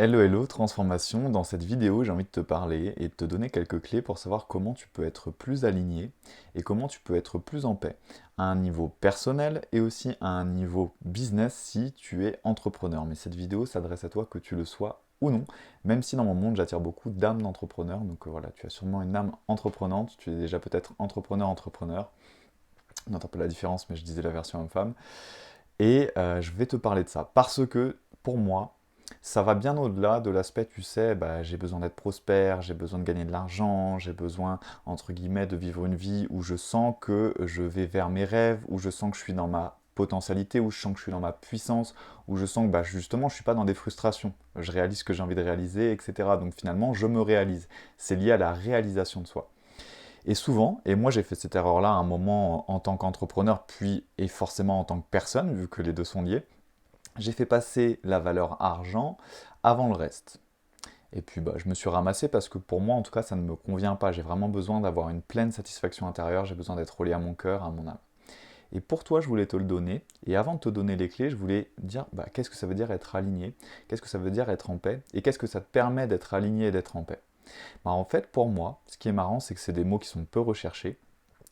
Hello hello, transformation. Dans cette vidéo, j'ai envie de te parler et de te donner quelques clés pour savoir comment tu peux être plus aligné et comment tu peux être plus en paix à un niveau personnel et aussi à un niveau business si tu es entrepreneur. Mais cette vidéo s'adresse à toi que tu le sois ou non, même si dans mon monde j'attire beaucoup d'âmes d'entrepreneurs. Donc voilà, tu as sûrement une âme entreprenante, tu es déjà peut-être entrepreneur. On entend pas la différence, mais je disais la version homme-femme. Et je vais te parler de ça parce que pour moi, ça va bien au-delà de l'aspect, tu sais, bah, j'ai besoin d'être prospère, j'ai besoin de gagner de l'argent, j'ai besoin, entre guillemets, de vivre une vie où je sens que je vais vers mes rêves, où je sens que je suis dans ma potentialité, où je sens que je suis dans ma puissance, où je sens que bah, justement je ne suis pas dans des frustrations. Je réalise ce que j'ai envie de réaliser, etc. Donc finalement, je me réalise. C'est lié à la réalisation de soi. Et souvent, et moi j'ai fait cette erreur-là à un moment en tant qu'entrepreneur, puis et forcément en tant que personne, vu que les deux sont liés, j'ai fait passer la valeur argent avant le reste. Et puis bah, je me suis ramassé parce que pour moi en tout cas ça ne me convient pas. J'ai vraiment besoin d'avoir une pleine satisfaction intérieure, j'ai besoin d'être relié à mon cœur, à mon âme. Et pour toi je voulais te le donner, et avant de te donner les clés, je voulais dire bah, qu'est-ce que ça veut dire être aligné, qu'est-ce que ça veut dire être en paix, et qu'est-ce que ça te permet d'être aligné et d'être en paix. Bah, en fait pour moi, ce qui est marrant c'est que c'est des mots qui sont peu recherchés,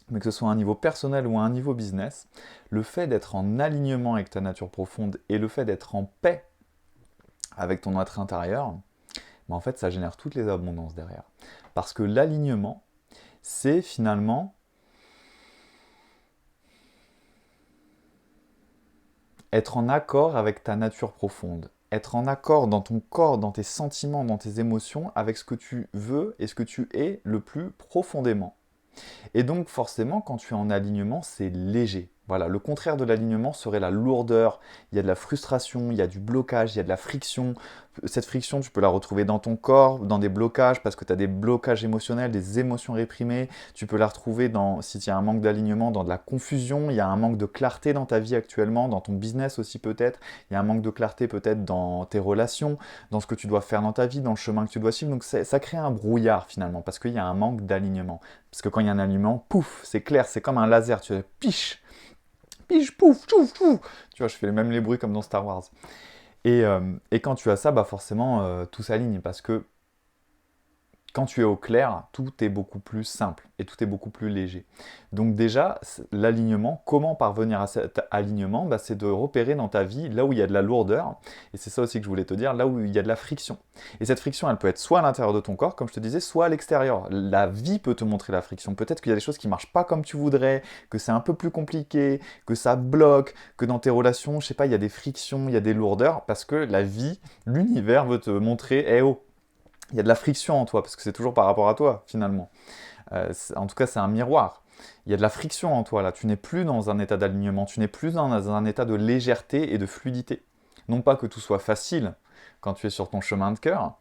mais que ce soit à un niveau personnel ou à un niveau business, le fait d'être en alignement avec ta nature profonde et le fait d'être en paix avec ton être intérieur, mais en fait ça génère toutes les abondances derrière. Parce que l'alignement, c'est finalement être en accord avec ta nature profonde. Être en accord dans ton corps, dans tes sentiments, dans tes émotions, avec ce que tu veux et ce que tu es le plus profondément. Et donc forcément, quand tu es en alignement, c'est léger. Voilà, le contraire de l'alignement serait la lourdeur. Il y a de la frustration, il y a du blocage, il y a de la friction. Cette friction, tu peux la retrouver dans ton corps, dans des blocages, parce que tu as des blocages émotionnels, des émotions réprimées. Tu peux la retrouver dans, si tu as un manque d'alignement, dans de la confusion. Il y a un manque de clarté dans ta vie actuellement, dans ton business aussi peut-être. Il y a un manque de clarté peut-être dans tes relations, dans ce que tu dois faire dans ta vie, dans le chemin que tu dois suivre. Donc ça crée un brouillard finalement, parce qu'il y a un manque d'alignement. Parce que quand il y a un alignement, pouf, c'est clair, c'est comme un laser, tu piches, piche, pouf, chouf, chouf. Tu vois, je fais même les bruits comme dans Star Wars. Et quand tu as ça, bah forcément, tout s'aligne, parce que quand tu es au clair, tout est beaucoup plus simple et tout est beaucoup plus léger. Donc déjà, l'alignement, comment parvenir à cet alignement, bah, c'est de repérer dans ta vie là où il y a de la lourdeur, et c'est ça aussi que je voulais te dire, là où il y a de la friction. Et cette friction, elle peut être soit à l'intérieur de ton corps, comme je te disais, soit à l'extérieur. La vie peut te montrer la friction. Peut-être qu'il y a des choses qui ne marchent pas comme tu voudrais, que c'est un peu plus compliqué, que ça bloque, que dans tes relations, je sais pas, il y a des frictions, il y a des lourdeurs, parce que la vie, l'univers veut te montrer, eh oh, il y a de la friction en toi, parce que c'est toujours par rapport à toi, finalement. En tout cas, c'est un miroir. Il y a de la friction en toi, là. Tu n'es plus dans un état d'alignement, tu n'es plus dans un état de légèreté et de fluidité. Non pas que tout soit facile quand tu es sur ton chemin de cœur,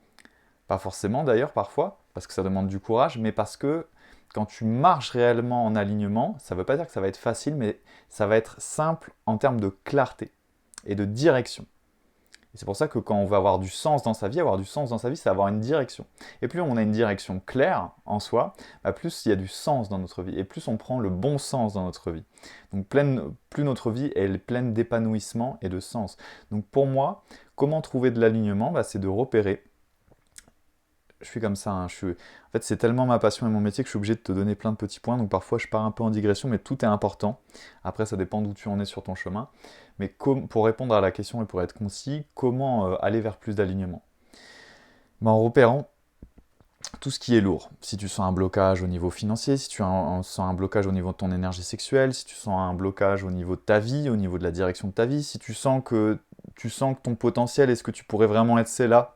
pas forcément d'ailleurs parfois, parce que ça demande du courage, mais parce que quand tu marches réellement en alignement, ça ne veut pas dire que ça va être facile, mais ça va être simple en termes de clarté et de direction. Et c'est pour ça que quand on va avoir du sens dans sa vie, c'est avoir une direction. Et plus on a une direction claire en soi, bah plus il y a du sens dans notre vie, et plus on prend le bon sens dans notre vie. Donc plus notre vie est pleine d'épanouissement et de sens. Donc pour moi, comment trouver de l'alignement, bah, c'est de repérer. Je suis comme ça, hein, en fait c'est tellement ma passion et mon métier que je suis obligé de te donner plein de petits points, donc parfois je pars un peu en digression, mais tout est important. Après ça dépend d'où tu en es sur ton chemin. Mais pour répondre à la question et pour être concis, comment aller vers plus d'alignement? Ben, en repérant tout ce qui est lourd. Si tu sens un blocage au niveau financier, si tu sens un blocage au niveau de ton énergie sexuelle, si tu sens un blocage au niveau de ta vie, au niveau de la direction de ta vie, si tu sens que ton potentiel, est-ce que tu pourrais vraiment être c'est là,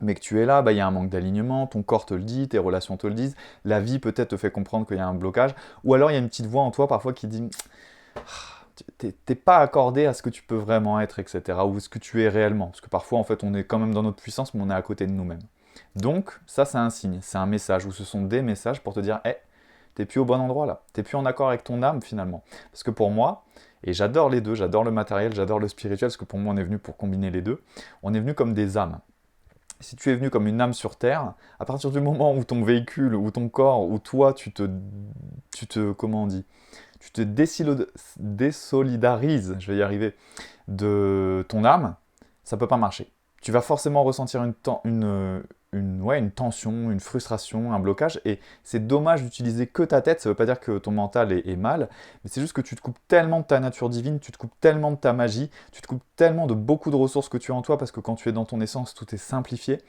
mais que tu es là, bah, il y a un manque d'alignement, ton corps te le dit, tes relations te le disent, la vie peut-être te fait comprendre qu'il y a un blocage, ou alors il y a une petite voix en toi parfois qui dit t'es pas accordé à ce que tu peux vraiment être, etc. Ou ce que tu es réellement. Parce que parfois, en fait, on est quand même dans notre puissance, mais on est à côté de nous-mêmes. Donc, ça, c'est un signe, c'est un message, ou ce sont des messages pour te dire, hé, t'es plus au bon endroit là, t'es plus en accord avec ton âme finalement. Parce que pour moi, et j'adore les deux, j'adore le matériel, j'adore le spirituel, parce que pour moi, on est venu pour combiner les deux, on est venu comme des âmes. Si tu es venu comme une âme sur Terre, à partir du moment où ton véhicule, ou ton corps, ou toi, comment on dit, tu te désolidarises, je vais y arriver, de ton âme, ça peut pas marcher. tu vas forcément ressentir une tension, une frustration, un blocage. Et c'est dommage d'utiliser que ta tête. Ça ne veut pas dire que ton mental est mal, mais c'est juste que tu te coupes tellement de ta nature divine, tu te coupes tellement de ta magie, tu te coupes tellement de beaucoup de ressources que tu as en toi, parce que quand tu es dans ton essence, tout est simplifié,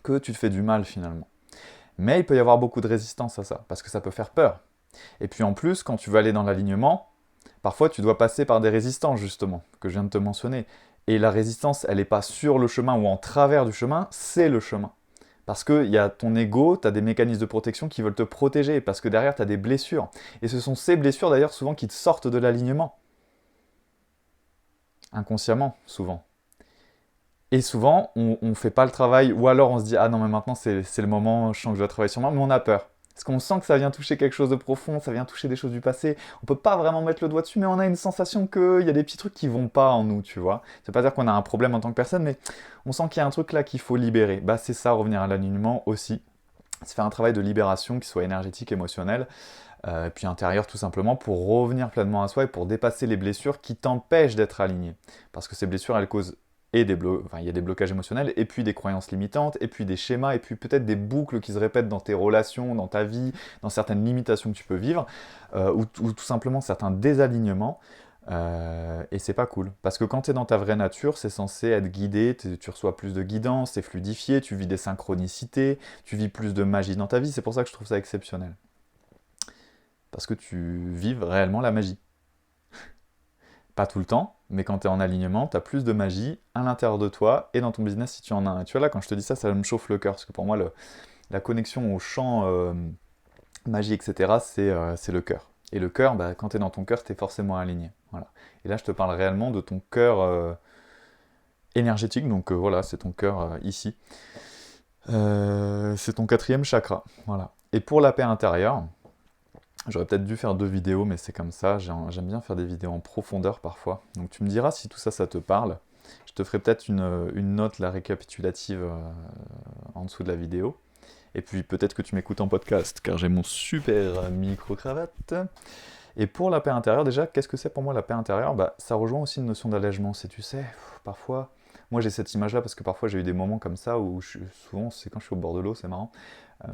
que tu te fais du mal finalement. Mais il peut y avoir beaucoup de résistance à ça, parce que ça peut faire peur. Et puis en plus, quand tu veux aller dans l'alignement, parfois tu dois passer par des résistances justement, que je viens de te mentionner. Et la résistance, elle n'est pas sur le chemin ou en travers du chemin, c'est le chemin. Parce qu'il y a ton ego, tu as des mécanismes de protection qui veulent te protéger, parce que derrière tu as des blessures. Et ce sont ces blessures d'ailleurs souvent qui te sortent de l'alignement. Inconsciemment, souvent. Et souvent, on ne fait pas le travail, ou alors on se dit « Ah non, mais maintenant c'est le moment, je sens que je dois travailler sur moi », mais on a peur. Parce qu'on sent que ça vient toucher quelque chose de profond, ça vient toucher des choses du passé. On peut pas vraiment mettre le doigt dessus, mais on a une sensation qu'il y a des petits trucs qui vont pas en nous, tu vois. Ça veut pas dire qu'on a un problème en tant que personne, mais on sent qu'il y a un truc là qu'il faut libérer. Bah c'est ça, revenir à l'alignement aussi. C'est faire un travail de libération qui soit énergétique, émotionnel, et puis intérieur tout simplement, pour revenir pleinement à soi et pour dépasser les blessures qui t'empêchent d'être aligné. Parce que ces blessures, elles causent il y a des blocages émotionnels, et puis des croyances limitantes, et puis des schémas, et puis peut-être des boucles qui se répètent dans tes relations, dans ta vie, dans certaines limitations que tu peux vivre, ou tout simplement certains désalignements. Et c'est pas cool. Parce que quand tu es dans ta vraie nature, c'est censé être guidé, tu reçois plus de guidance, c'est fluidifié, tu vis des synchronicités, tu vis plus de magie dans ta vie. C'est pour ça que je trouve ça exceptionnel. Parce que tu vives réellement la magie. Pas tout le temps, mais quand tu es en alignement, tu as plus de magie à l'intérieur de toi et dans ton business si tu en as un. Et tu vois là, quand je te dis ça, ça me chauffe le cœur, parce que pour moi, la connexion au champ magie, etc., c'est le cœur. Et le cœur, bah, quand tu es dans ton cœur, tu es forcément aligné. Voilà. Et là, je te parle réellement de ton cœur énergétique, donc voilà, c'est ton cœur ici. C'est ton quatrième chakra. Voilà. Et pour la paix intérieure, j'aurais peut-être dû faire 2 vidéos, mais c'est comme ça, j'aime bien faire des vidéos en profondeur parfois. Donc tu me diras si tout ça, ça te parle. Je te ferai peut-être une note, la récapitulative, en dessous de la vidéo. Et puis peut-être que tu m'écoutes en podcast, car j'ai mon super micro-cravate. Et pour la paix intérieure, déjà, qu'est-ce que c'est pour moi la paix intérieure? Bah, ça rejoint aussi une notion d'allègement. C'est, tu sais, parfois, moi j'ai cette image-là parce que parfois j'ai eu des moments comme ça où souvent c'est quand je suis au bord de l'eau, c'est marrant. Euh,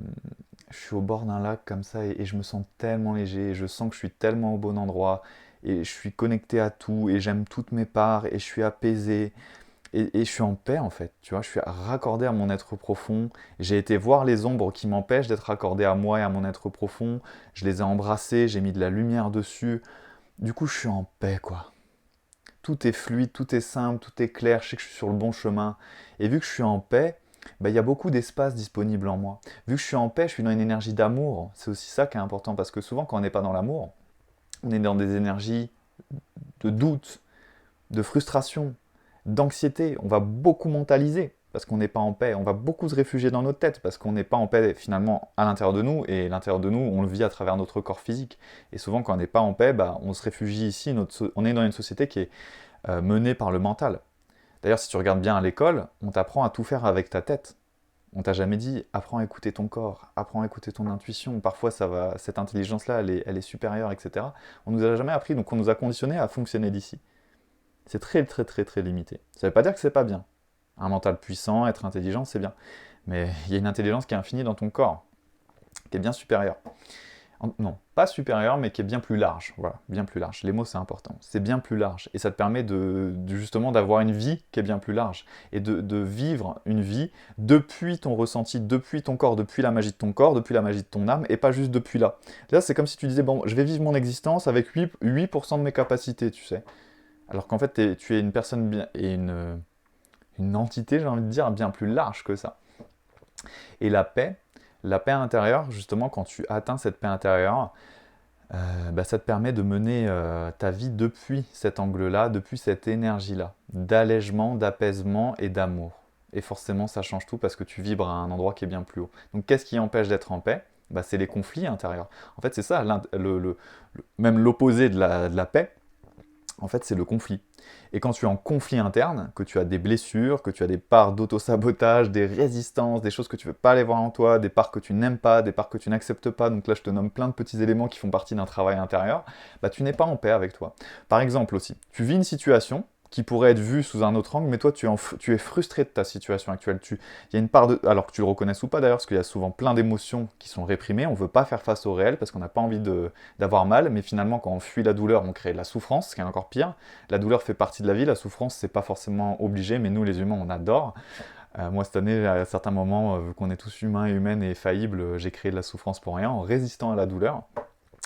je suis au bord d'un lac comme ça et je me sens tellement léger, et je sens que je suis tellement au bon endroit, et je suis connecté à tout, et j'aime toutes mes parts, et je suis apaisé, et je suis en paix en fait, tu vois, je suis raccordé à mon être profond. J'ai été voir les ombres qui m'empêchent d'être raccordé à moi et à mon être profond, je les ai embrassées, j'ai mis de la lumière dessus, du coup je suis en paix quoi. Tout est fluide, tout est simple, tout est clair, je sais que je suis sur le bon chemin, et vu que je suis en paix, bah, il y a beaucoup d'espace disponible en moi. Vu que je suis en paix, je suis dans une énergie d'amour. C'est aussi ça qui est important, parce que souvent quand on n'est pas dans l'amour, on est dans des énergies de doute, de frustration, d'anxiété. On va beaucoup mentaliser parce qu'on n'est pas en paix. On va beaucoup se réfugier dans notre tête parce qu'on n'est pas en paix finalement à l'intérieur de nous, et l'intérieur de nous, on le vit à travers notre corps physique. Et souvent quand on n'est pas en paix, bah, on se réfugie ici. On est dans une société qui est menée par le mental. D'ailleurs, si tu regardes bien à l'école, on t'apprend à tout faire avec ta tête. On t'a jamais dit apprends à écouter ton corps, apprends à écouter ton intuition. Parfois, cette intelligence-là, elle est supérieure, etc. On nous a jamais appris, donc on nous a conditionnés à fonctionner d'ici. C'est très, très, très, très limité. Ça ne veut pas dire que c'est pas bien. Un mental puissant, être intelligent, c'est bien. Mais il y a une intelligence qui est infinie dans ton corps, qui est bien supérieure. Non, pas supérieur, mais qui est bien plus large. Voilà, bien plus large. Les mots, c'est important. C'est bien plus large. Et ça te permet justement d'avoir une vie qui est bien plus large. Et de vivre une vie depuis ton ressenti, depuis ton corps, depuis la magie de ton corps, depuis la magie de ton âme, et pas juste depuis là. Là, c'est comme si tu disais, bon, je vais vivre mon existence avec 8% de mes capacités, tu sais. Alors qu'en fait, tu es une personne bien, et une entité, j'ai envie de dire, bien plus large que ça. Et la paix intérieure, justement, quand tu atteins cette paix intérieure, bah, ça te permet de mener ta vie depuis cet angle-là, depuis cette énergie-là, d'allègement, d'apaisement et d'amour. Et forcément, ça change tout parce que tu vibres à un endroit qui est bien plus haut. Donc, qu'est-ce qui empêche d'être en paix? Bah, c'est les conflits intérieurs. En fait, c'est ça, même l'opposé de la paix, en fait, c'est le conflit. Et quand tu es en conflit interne, que tu as des blessures, que tu as des parts d'auto-sabotage, des résistances, des choses que tu ne veux pas aller voir en toi, des parts que tu n'aimes pas, des parts que tu n'acceptes pas, donc là je te nomme plein de petits éléments qui font partie d'un travail intérieur, bah tu n'es pas en paix avec toi. Par exemple aussi, tu vis une situation qui pourrait être vu sous un autre angle, mais toi, tu es frustré de ta situation actuelle. Il y a une part de... Alors que tu le reconnaisses ou pas d'ailleurs, parce qu'il y a souvent plein d'émotions qui sont réprimées, on ne veut pas faire face au réel parce qu'on n'a pas envie d'avoir mal, mais finalement, quand on fuit la douleur, on crée de la souffrance, ce qui est encore pire. La douleur fait partie de la vie, la souffrance, c'est pas forcément obligé, mais nous, les humains, on adore. Moi, cette année, à certains moments, vu qu'on est tous humains et humaines et faillibles, j'ai créé de la souffrance pour rien, en résistant à la douleur.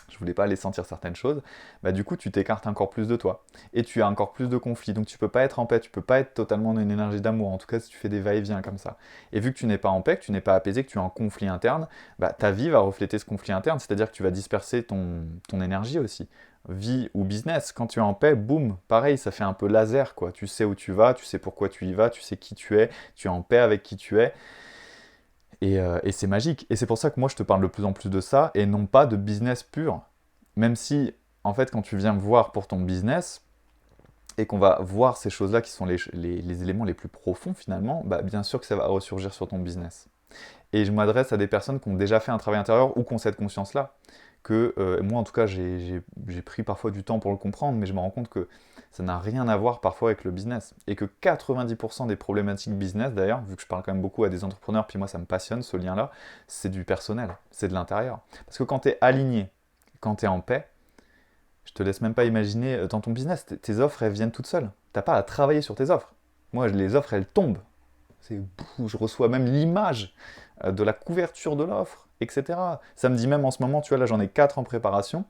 Je voulais pas aller sentir certaines choses, bah du coup tu t'écartes encore plus de toi. Et tu as encore plus de conflits, donc tu peux pas être en paix, tu peux pas être totalement dans une énergie d'amour, en tout cas si tu fais des va-et-vient comme ça. Et vu que tu n'es pas en paix, que tu n'es pas apaisé, que tu es en conflit interne, bah ta vie va refléter ce conflit interne, c'est-à-dire que tu vas disperser ton énergie aussi. Vie ou business, quand tu es en paix, boum, pareil, ça fait un peu laser quoi. Tu sais où tu vas, tu sais pourquoi tu y vas, tu sais qui tu es en paix avec qui tu es. Et c'est magique. Et c'est pour ça que moi, je te parle de plus en plus de ça, et non pas de business pur. Même si, en fait, quand tu viens me voir pour ton business, et qu'on va voir ces choses-là qui sont les éléments les plus profonds, finalement, bah, bien sûr que ça va ressurgir sur ton business. Et je m'adresse à des personnes qui ont déjà fait un travail intérieur ou qui ont cette conscience-là. Que moi, en tout cas, j'ai pris parfois du temps pour le comprendre, mais je me rends compte que ça n'a rien à voir parfois avec le business. Et que 90% des problématiques business, d'ailleurs, vu que je parle quand même beaucoup à des entrepreneurs, puis moi ça me passionne ce lien-là, c'est du personnel, c'est de l'intérieur. Parce que quand tu es aligné, quand tu es en paix, je te laisse même pas imaginer dans ton business, tes offres, elles viennent toutes seules. T'as pas à travailler sur tes offres. Moi, les offres, elles tombent. Je reçois même l'image de la couverture de l'offre, etc. Ça me dit même en ce moment, tu vois, là j'en ai 4 en préparation.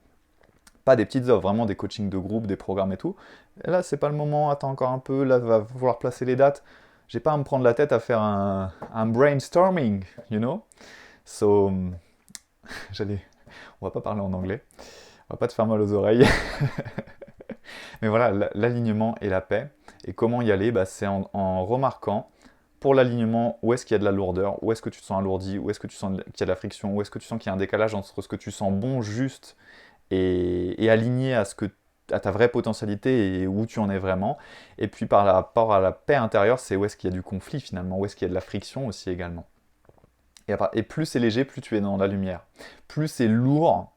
Pas des petites offres, vraiment des coachings de groupe, des programmes et tout. Et là, c'est pas le moment, attends encore un peu, là, va falloir placer les dates. J'ai pas à me prendre la tête à faire un brainstorming, you know. So, on va pas parler en anglais, on va pas te faire mal aux oreilles. Mais voilà, l'alignement et la paix. Et comment y aller, bah, c'est en remarquant pour l'alignement, où est-ce qu'il y a de la lourdeur, où est-ce que tu te sens alourdi, où est-ce que tu sens qu'il y a de la friction, où est-ce que tu sens qu'il y a un décalage entre ce que tu sens bon, juste et aligné à ta vraie potentialité et où tu en es vraiment. Et puis par rapport à la paix intérieure, c'est où est-ce qu'il y a du conflit finalement, où est-ce qu'il y a de la friction aussi également. Et plus c'est léger, plus tu es dans la lumière. Plus c'est lourd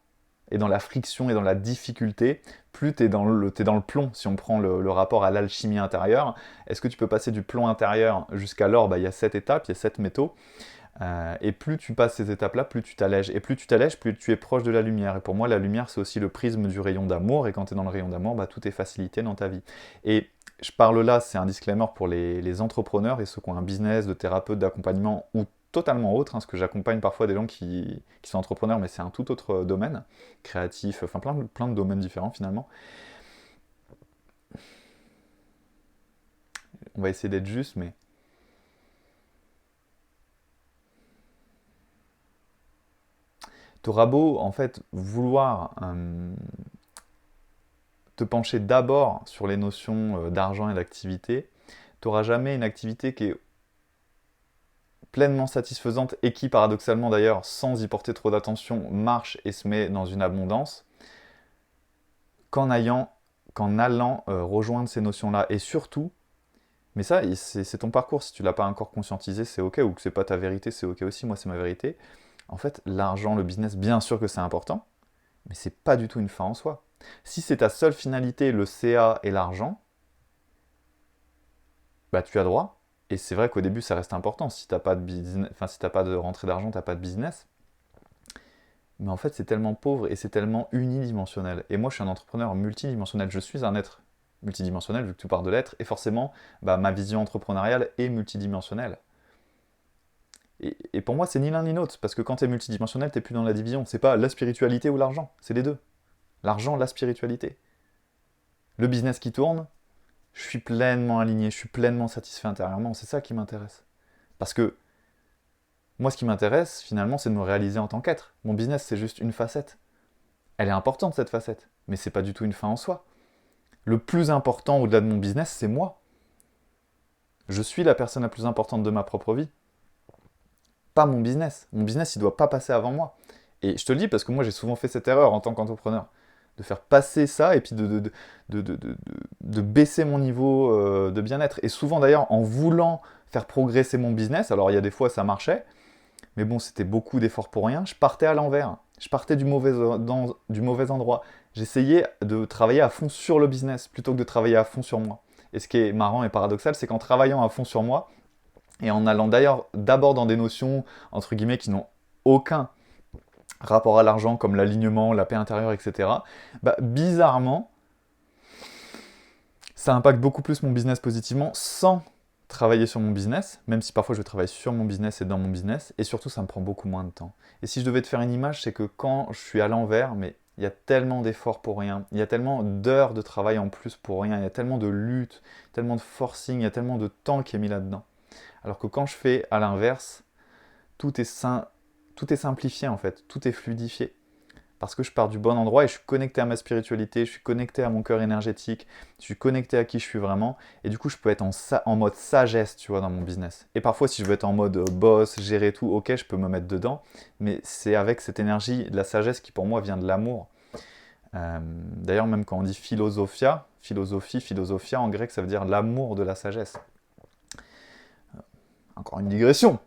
et dans la friction et dans la difficulté, plus tu es dans le plomb. Si on prend le rapport à l'alchimie intérieure, est-ce que tu peux passer du plomb intérieur jusqu'à l'or? Bah, il y a 7 étapes, il y a 7 métaux. Et plus tu passes ces étapes-là, plus tu t'allèges. Et plus tu t'allèges, plus tu es proche de la lumière. Et pour moi, la lumière, c'est aussi le prisme du rayon d'amour. Et quand tu es dans le rayon d'amour, bah, tout est facilité dans ta vie. Et je parle là, c'est un disclaimer pour les entrepreneurs et ceux qui ont un business de thérapeute, d'accompagnement ou totalement autre, hein, parce que j'accompagne parfois des gens qui sont entrepreneurs, mais c'est un tout autre domaine, créatif, enfin plein de domaines différents finalement. On va essayer d'être juste, mais t'auras beau en fait vouloir te pencher d'abord sur les notions d'argent et d'activité, t'auras jamais une activité qui est pleinement satisfaisante et qui paradoxalement d'ailleurs, sans y porter trop d'attention, marche et se met dans une abondance, qu'en allant rejoindre ces notions-là. Et surtout, mais ça, c'est ton parcours, si tu l'as pas encore conscientisé, c'est ok, ou que c'est pas ta vérité, c'est ok aussi, moi c'est ma vérité. En fait, l'argent, le business, bien sûr que c'est important, mais c'est pas du tout une fin en soi. Si c'est ta seule finalité, le CA et l'argent, bah tu as droit. Et c'est vrai qu'au début, ça reste important. Si t'as pas de business, enfin si t'as pas de rentrée d'argent, t'as pas de business. Mais en fait, c'est tellement pauvre et c'est tellement unidimensionnel. Et moi, je suis un entrepreneur multidimensionnel. Je suis un être multidimensionnel, vu que tu parles de l'être, et forcément, bah, ma vision entrepreneuriale est multidimensionnelle. Et pour moi, c'est ni l'un ni l'autre, parce que quand tu es multidimensionnel, tu plus dans la division. C'est pas la spiritualité ou l'argent, c'est les deux. L'argent, la spiritualité. Le business qui tourne, je suis pleinement aligné, je suis pleinement satisfait intérieurement, c'est ça qui m'intéresse. Parce que moi, ce qui m'intéresse, finalement, c'est de me réaliser en tant qu'être. Mon business, c'est juste une facette. Elle est importante, cette facette, mais c'est pas du tout une fin en soi. Le plus important au-delà de mon business, c'est moi. Je suis la personne la plus importante de ma propre vie. Pas mon business. Mon business, il doit pas passer avant moi. Et je te le dis parce que moi, j'ai souvent fait cette erreur en tant qu'entrepreneur. De faire passer ça et puis de baisser mon niveau de bien-être. Et souvent d'ailleurs, en voulant faire progresser mon business, alors il y a des fois ça marchait, mais bon, c'était beaucoup d'efforts pour rien, je partais à l'envers. Je partais du mauvais endroit. J'essayais de travailler à fond sur le business plutôt que de travailler à fond sur moi. Et ce qui est marrant et paradoxal, c'est qu'en travaillant à fond sur moi, et en allant d'ailleurs d'abord dans des notions, entre guillemets, qui n'ont aucun rapport à l'argent, comme l'alignement, la paix intérieure, etc., bah, bizarrement, ça impacte beaucoup plus mon business positivement sans travailler sur mon business, même si parfois je travaille sur mon business et dans mon business, et surtout ça me prend beaucoup moins de temps. Et si je devais te faire une image, c'est que quand je suis à l'envers, mais il y a tellement d'efforts pour rien, il y a tellement d'heures de travail en plus pour rien, il y a tellement de lutte, tellement de forcing, il y a tellement de temps qui est mis là-dedans. Alors que quand je fais à l'inverse, tout est simplifié en fait, tout est fluidifié. Parce que je pars du bon endroit et je suis connecté à ma spiritualité, je suis connecté à mon cœur énergétique, je suis connecté à qui je suis vraiment. Et du coup, je peux être en mode sagesse, tu vois, dans mon business. Et parfois, si je veux être en mode boss, gérer tout, ok, je peux me mettre dedans. Mais c'est avec cette énergie de la sagesse qui, pour moi, vient de l'amour. D'ailleurs, même quand on dit philosophia, en grec, ça veut dire l'amour de la sagesse. Encore une digression.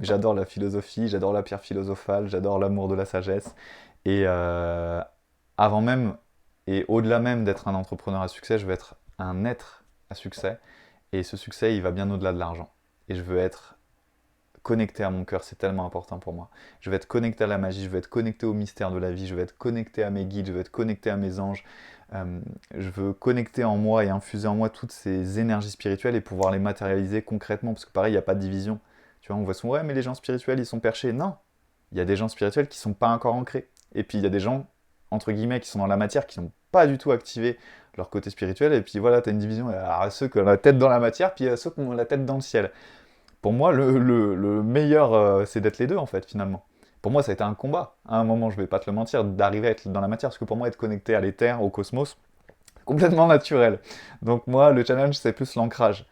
J'adore la philosophie, j'adore la pierre philosophale, j'adore l'amour de la sagesse. Et avant même et au-delà même d'être un entrepreneur à succès, je veux être un être à succès. Et ce succès, il va bien au-delà de l'argent. Et je veux être connecté à mon cœur, c'est tellement important pour moi. Je veux être connecté à la magie, je veux être connecté au mystère de la vie, je veux être connecté à mes guides, je veux être connecté à mes anges. Je veux connecter en moi et infuser en moi toutes ces énergies spirituelles et pouvoir les matérialiser concrètement. Parce que pareil, il n'y a pas de division. Tu vois, on voit souvent, ouais, mais les gens spirituels, ils sont perchés. Non, il y a des gens spirituels qui ne sont pas encore ancrés. Et puis il y a des gens, entre guillemets, qui sont dans la matière, qui n'ont pas du tout activé leur côté spirituel. Et puis voilà, tu as une division. Il y a ceux qui ont la tête dans la matière, puis il y a ceux qui ont la tête dans le ciel. Pour moi, le meilleur, c'est d'être les deux, en fait, finalement. Pour moi, ça a été un combat. À un moment, je vais pas te le mentir, d'arriver à être dans la matière. Parce que pour moi, être connecté à l'éther, au cosmos, complètement naturel. Donc moi, le challenge, c'est plus l'ancrage.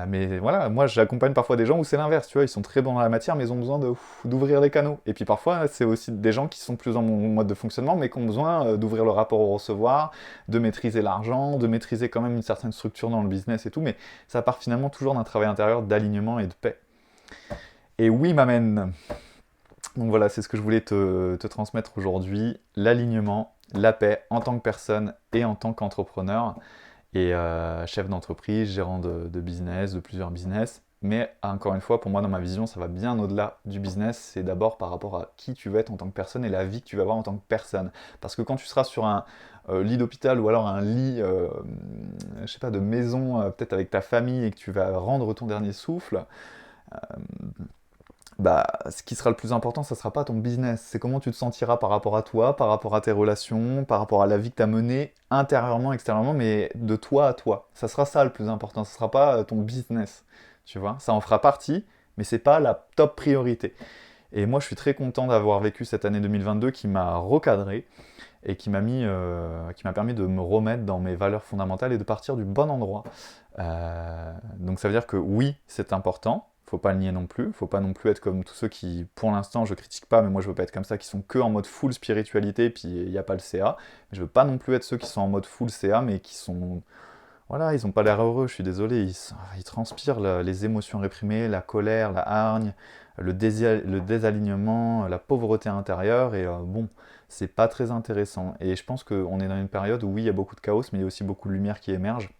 Mais voilà, moi j'accompagne parfois des gens où c'est l'inverse, tu vois, ils sont très bons dans la matière, mais ils ont besoin d'ouvrir les canaux. Et puis parfois, c'est aussi des gens qui sont plus dans mon mode de fonctionnement, mais qui ont besoin d'ouvrir le rapport au recevoir, de maîtriser l'argent, de maîtriser quand même une certaine structure dans le business et tout, mais ça part finalement toujours d'un travail intérieur d'alignement et de paix. Et oui, m'amène. Donc voilà, c'est ce que je voulais te transmettre aujourd'hui, l'alignement, la paix en tant que personne et en tant qu'entrepreneur et chef d'entreprise, gérant de business, de plusieurs business. Mais encore une fois, pour moi, dans ma vision, ça va bien au-delà du business. C'est d'abord par rapport à qui tu veux être en tant que personne et la vie que tu vas avoir en tant que personne. Parce que quand tu seras sur un lit d'hôpital ou alors un lit, je sais pas, de maison, peut-être avec ta famille et que tu vas rendre ton dernier souffle, bah, ce qui sera le plus important, ça ne sera pas ton business. C'est comment tu te sentiras par rapport à toi, par rapport à tes relations, par rapport à la vie que tu as menée, intérieurement, extérieurement, mais de toi à toi. Ça sera ça le plus important, ce ne sera pas ton business. Tu vois, ça en fera partie, mais c'est pas la top priorité. Et moi, je suis très content d'avoir vécu cette année 2022 qui m'a recadré et qui m'a permis de me remettre dans mes valeurs fondamentales et de partir du bon endroit. Donc ça veut dire que oui, c'est important. Faut pas le nier non plus. Faut pas non plus être comme tous ceux qui, pour l'instant, je critique pas, mais moi je veux pas être comme ça, qui sont que en mode full spiritualité, puis il n'y a pas le CA. Je veux pas non plus être ceux qui sont en mode full CA, mais qui sont, voilà, ils ont pas l'air heureux. Je suis désolé, ils transpirent les émotions réprimées, la colère, la hargne, le désalignement, la pauvreté intérieure, et bon, c'est pas très intéressant. Et je pense qu'on est dans une période où oui, il y a beaucoup de chaos, mais il y a aussi beaucoup de lumière qui émerge.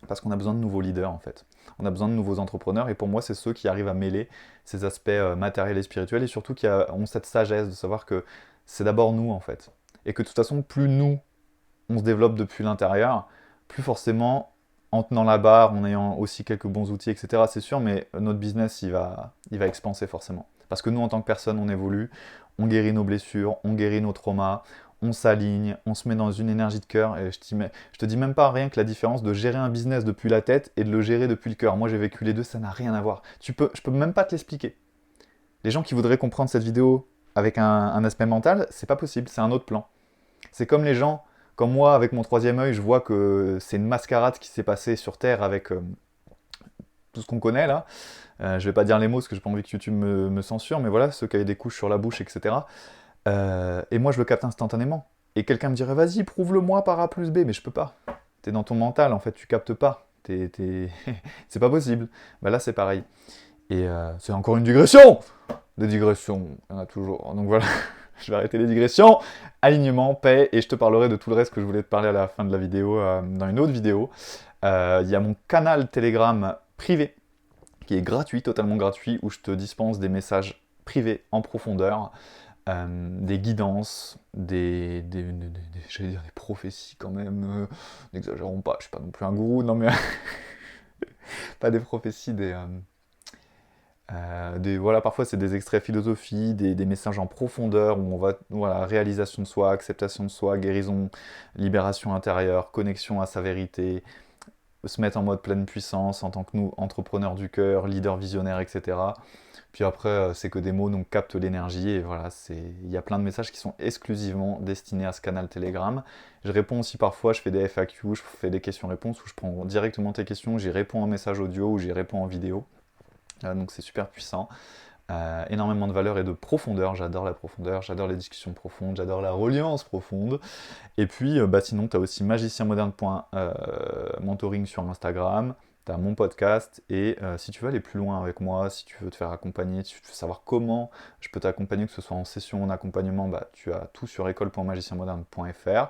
Parce qu'on a besoin de nouveaux leaders en fait. On a besoin de nouveaux entrepreneurs et pour moi c'est ceux qui arrivent à mêler ces aspects matériels et spirituels et surtout qui ont cette sagesse de savoir que c'est d'abord nous en fait. Et que de toute façon plus nous on se développe depuis l'intérieur, plus forcément en tenant la barre, en ayant aussi quelques bons outils, etc. C'est sûr, mais notre business il va expanser forcément. Parce que nous en tant que personne on évolue, on guérit nos blessures, on guérit nos traumas, on s'aligne, on se met dans une énergie de cœur, et je te dis même pas rien que la différence de gérer un business depuis la tête et de le gérer depuis le cœur. Moi j'ai vécu les deux, ça n'a rien à voir. Je peux même pas te l'expliquer. Les gens qui voudraient comprendre cette vidéo avec un aspect mental, c'est pas possible, c'est un autre plan. C'est comme les gens, comme moi avec mon troisième œil, je vois que c'est une mascarade qui s'est passée sur Terre avec tout ce qu'on connaît là. Je vais pas dire les mots parce que j'ai pas envie que YouTube me censure, mais voilà, ceux qui avaient des couches sur la bouche, etc. Et moi, je le capte instantanément. Et quelqu'un me dirait, vas-y, prouve-le-moi par A plus B. Mais je peux pas. T'es dans ton mental, en fait, tu captes pas. C'est pas possible. Bah là, c'est pareil. Et c'est encore une digression. Des digressions, il y en a toujours. Donc voilà, je vais arrêter les digressions. Alignement, paix, et je te parlerai de tout le reste que je voulais te parler à la fin de la vidéo, dans une autre vidéo. Il y a mon canal Telegram privé, qui est gratuit, totalement gratuit, où je te dispense des messages privés en profondeur, des guidances, j'allais dire des prophéties quand même, n'exagérons pas, je suis pas non plus un gourou, non mais pas des prophéties, voilà, parfois c'est des extraits philosophie, des messages en profondeur où on va, voilà, réalisation de soi, acceptation de soi, guérison, libération intérieure, connexion à sa vérité, se mettre en mode pleine puissance en tant que nous, entrepreneurs du cœur, leader visionnaire, etc. Puis après, c'est que des mots, donc capte l'énergie, et voilà, il y a plein de messages qui sont exclusivement destinés à ce canal Telegram. Je réponds aussi parfois, je fais des FAQ, je fais des questions-réponses, où je prends directement tes questions, j'y réponds en message audio, ou j'y réponds en vidéo. Donc c'est super puissant. Énormément de valeur et de profondeur, j'adore la profondeur, j'adore les discussions profondes, j'adore la reliance profonde. Et puis sinon tu as aussi magicienmoderne.mentoring sur Instagram, tu as mon podcast, et si tu veux aller plus loin avec moi, si tu veux te faire accompagner, si tu veux savoir comment je peux t'accompagner, que ce soit en session ou en accompagnement, tu as tout sur école.magicienmoderne.fr.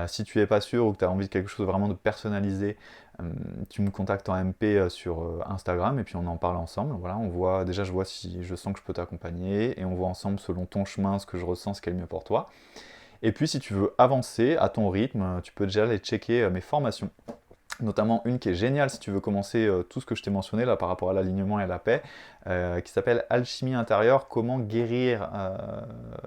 Si tu n'es pas sûr ou que tu as envie de quelque chose vraiment de personnalisé, tu me contactes en MP sur Instagram et puis on en parle ensemble. Voilà, on voit, déjà je vois si je sens que je peux t'accompagner et on voit ensemble selon ton chemin, ce que je ressens, ce qui est le mieux pour toi. Et puis si tu veux avancer à ton rythme, tu peux déjà aller checker mes formations, notamment une qui est géniale si tu veux commencer tout ce que je t'ai mentionné là par rapport à l'alignement et à la paix, qui s'appelle Alchimie intérieure, comment guérir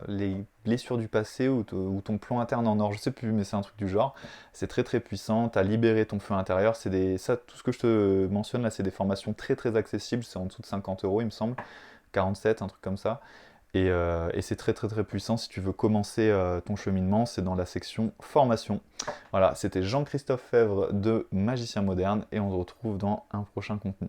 les blessures du passé ou ton plan interne en or, je sais plus, mais c'est un truc du genre. C'est très très puissant, tu as libéré ton feu intérieur, ça, tout ce que je te mentionne là, c'est des formations très très accessibles, c'est en dessous de 50 € il me semble, 47, un truc comme ça. Et c'est très très très puissant. Si tu veux commencer ton cheminement, c'est dans la section formation. Voilà, c'était Jean-Christophe Fèvre de Magicien Moderne et on se retrouve dans un prochain contenu.